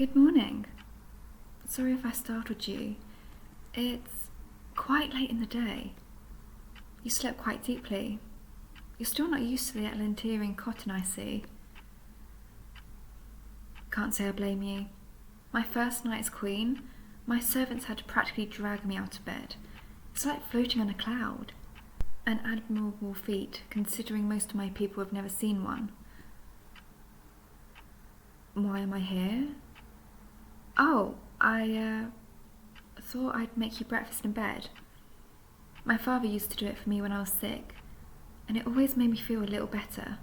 Good morning. Sorry if I startled you. It's quite late in the day. You slept quite deeply. You're still not used to the Atlantean cotton, I see. Can't say I blame you. My first night as queen, my servants had to practically drag me out of bed. It's like floating on a cloud. An admirable feat, considering most of my people have never seen one. Why am I here? Oh, I thought I'd make you breakfast in bed. My father used to do it for me when I was sick, and it always made me feel a little better.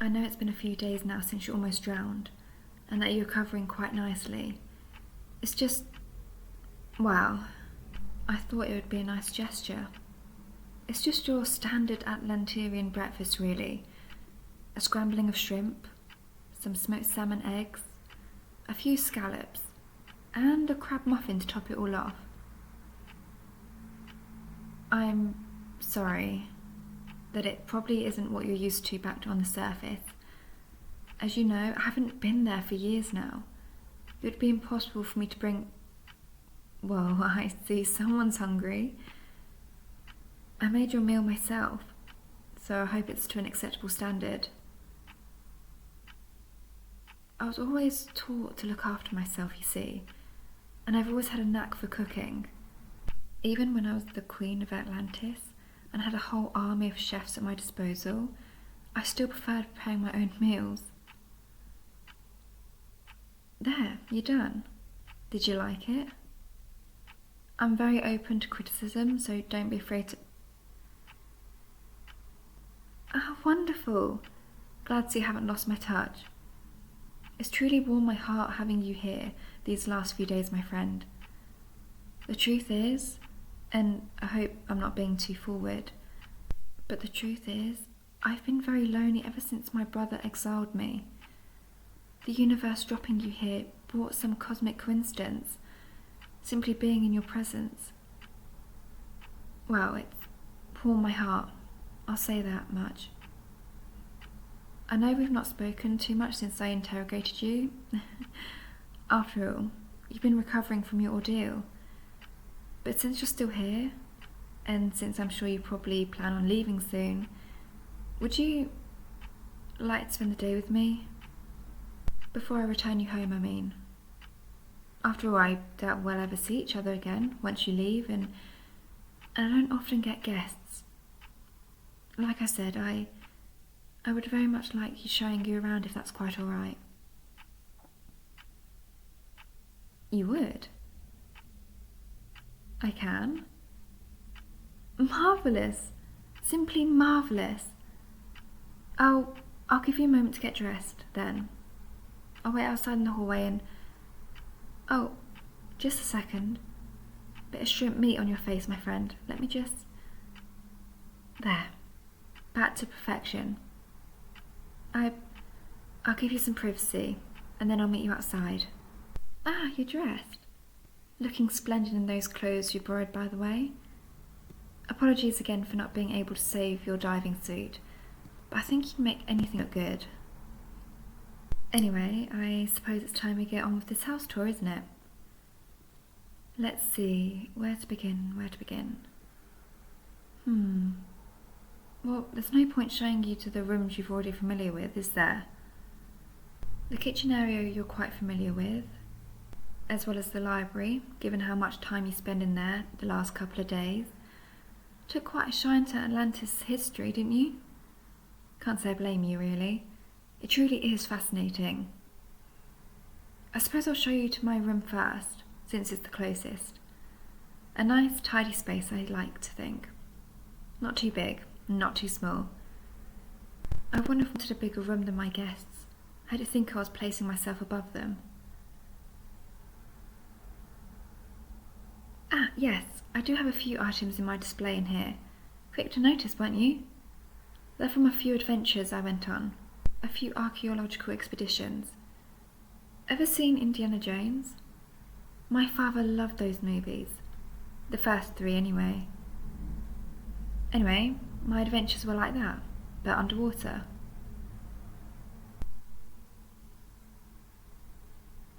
I know it's been a few days now since you almost drowned, and that you're recovering quite nicely. It's just, well, I thought it would be a nice gesture. It's just your standard Atlantean breakfast, really. A scrambling of shrimp, some smoked salmon eggs, a few scallops, and a crab muffin to top it all off. I'm sorry that it probably isn't what you're used to back on the surface. As you know, I haven't been there for years now. It would be impossible for me to bring... Well, I see someone's hungry. I made your meal myself, so I hope it's to an acceptable standard. I was always taught to look after myself, you see, and I've always had a knack for cooking. Even when I was the Queen of Atlantis and had a whole army of chefs at my disposal, I still preferred preparing my own meals. There, you're done. Did you like it? I'm very open to criticism, so don't be afraid to... Oh, wonderful! Glad to see you haven't lost my touch. It's truly warmed my heart having you here these last few days, my friend. The truth is, and I hope I'm not being too forward, but the truth is, I've been very lonely ever since my brother exiled me. The universe dropping you here brought some cosmic coincidence, simply being in your presence. Well, it's warmed my heart, I'll say that much. I know we've not spoken too much since I interrogated you. After all, you've been recovering from your ordeal. But since you're still here, and since I'm sure you probably plan on leaving soon, would you like to spend the day with me? Before I return you home, I mean. After all, I doubt we'll ever see each other again once you leave, and I don't often get guests. Like I said, I would very much like you showing you around if that's quite alright. You would? I can? Marvellous! Simply marvellous! I'll give you a moment to get dressed, then. I'll wait outside in the hallway and... Oh, just a second. Bit of shrimp meat on your face, my friend. Let me just... There. Back to perfection. I'll give you some privacy, and then I'll meet you outside. Ah, you're dressed. Looking splendid in those clothes you borrowed, by the way. Apologies again for not being able to save your diving suit, but I think you can make anything look good. Anyway, I suppose it's time we get on with this house tour, isn't it? Let's see, where to begin? Well, there's no point showing you to the rooms you're already familiar with, is there? The kitchen area you're quite familiar with, as well as the library, given how much time you spend in there the last couple of days. Took quite a shine to Atlantis history, didn't you? Can't say I blame you, really. It truly is fascinating. I suppose I'll show you to my room first, since it's the closest. A nice, tidy space, I like to think. Not too big, not too small. I wouldn't have wanted a bigger room than my guests. I had to think I was placing myself above them. Ah, yes, I do have a few items in my display in here. Quick to notice, weren't you? They're from a few adventures I went on. A few archaeological expeditions. Ever seen Indiana Jones? My father loved those movies. The first 3 anyway. Anyway, my adventures were like that, but underwater.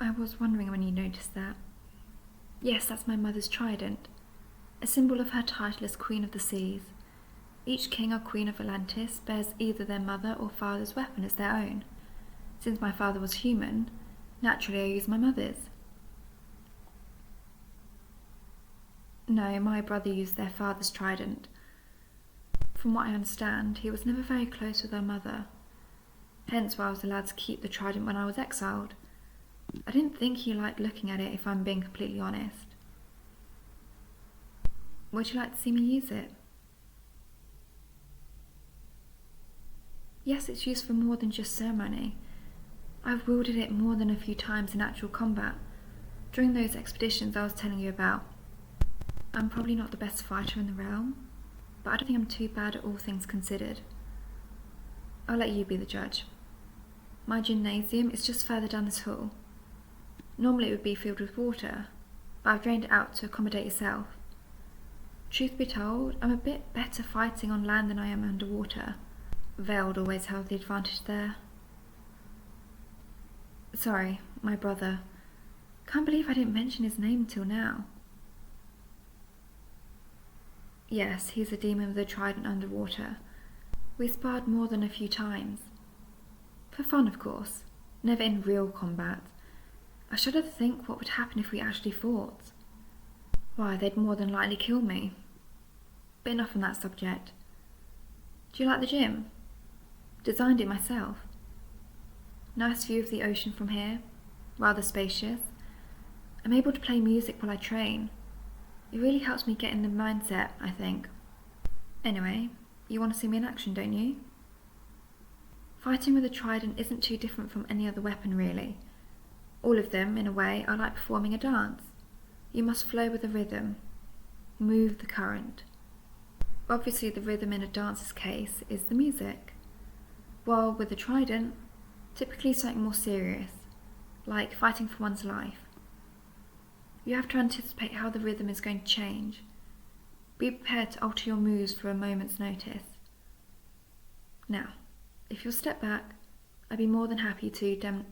I was wondering when you noticed that. Yes, that's my mother's trident, a symbol of her title as Queen of the Seas. Each king or queen of Atlantis bears either their mother or father's weapon as their own. Since my father was human, naturally I used my mother's. No, my brother used their father's trident. From what I understand, he was never very close with our mother. Hence why I was allowed to keep the trident when I was exiled. I didn't think he liked looking at it, if I'm being completely honest. Would you like to see me use it? Yes, it's used for more than just ceremony. I've wielded it more than a few times in actual combat, during those expeditions I was telling you about. I'm probably not the best fighter in the realm, but I don't think I'm too bad at all things considered. I'll let you be the judge. My gymnasium is just further down this hall. Normally it would be filled with water, but I've drained it out to accommodate yourself. Truth be told, I'm a bit better fighting on land than I am underwater. Veiled always held the advantage there. Sorry, my brother. Can't believe I didn't mention his name till now. Yes, he's a demon with a trident underwater. We sparred more than a few times. For fun, of course. Never in real combat. I shudder to think what would happen if we actually fought. Why, they'd more than likely kill me. But enough on that subject. Do you like the gym? Designed it myself. Nice view of the ocean from here. Rather spacious. I'm able to play music while I train. It really helps me get in the mindset, I think. Anyway, you want to see me in action, don't you? Fighting with a trident isn't too different from any other weapon, really. All of them, in a way, are like performing a dance. You must flow with the rhythm. Move the current. Obviously, the rhythm in a dancer's case is the music. While with a trident, typically something more serious, like fighting for one's life. You have to anticipate how the rhythm is going to change. Be prepared to alter your moves for a moment's notice. Now, if you'll step back, I'd be more than happy to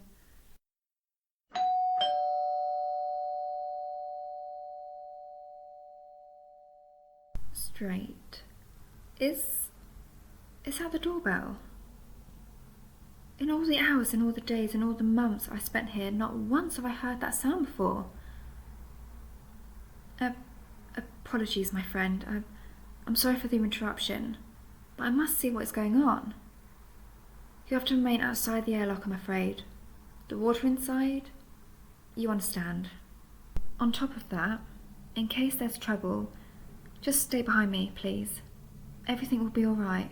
Straight. Is that the doorbell? In all the hours and all the days and all the months I spent here, not once have I heard that sound before. Apologies, my friend. I'm sorry for the interruption, but I must see what is going on. You have to remain outside the airlock, I'm afraid. The water inside? You understand. On top of that, in case there's trouble, just stay behind me, please. Everything will be all right.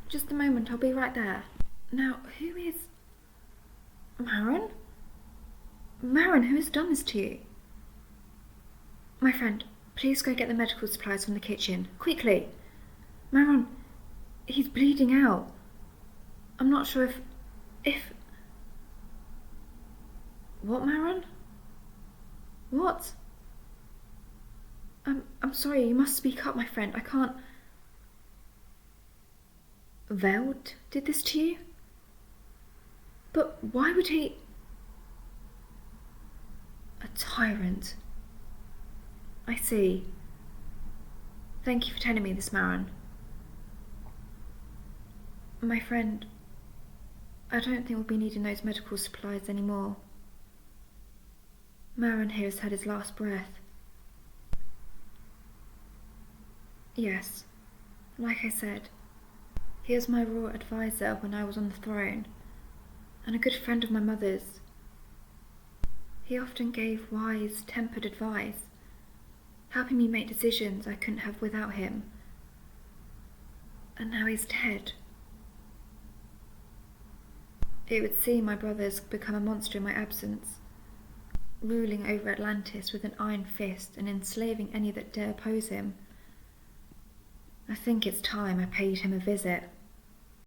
Just a moment, I'll be right there. Now, who is... Marin? Marin, who has done this to you? My friend, please go get the medical supplies from the kitchen. Quickly! Marin, he's bleeding out. I'm not sure if... What, Marin? What? I'm sorry, you must speak up, my friend. I can't... Veiled did this to you? But why would he... A tyrant. I see. Thank you for telling me this, Marin. My friend, I don't think we'll be needing those medical supplies anymore. Marin here has had his last breath. Yes, like I said, he was my royal advisor when I was on the throne, and a good friend of my mother's. He often gave wise, tempered advice, helping me make decisions I couldn't have without him. And now he's dead. It would seem my brother's become a monster in my absence, ruling over Atlantis with an iron fist and enslaving any that dare oppose him. I think it's time I paid him a visit.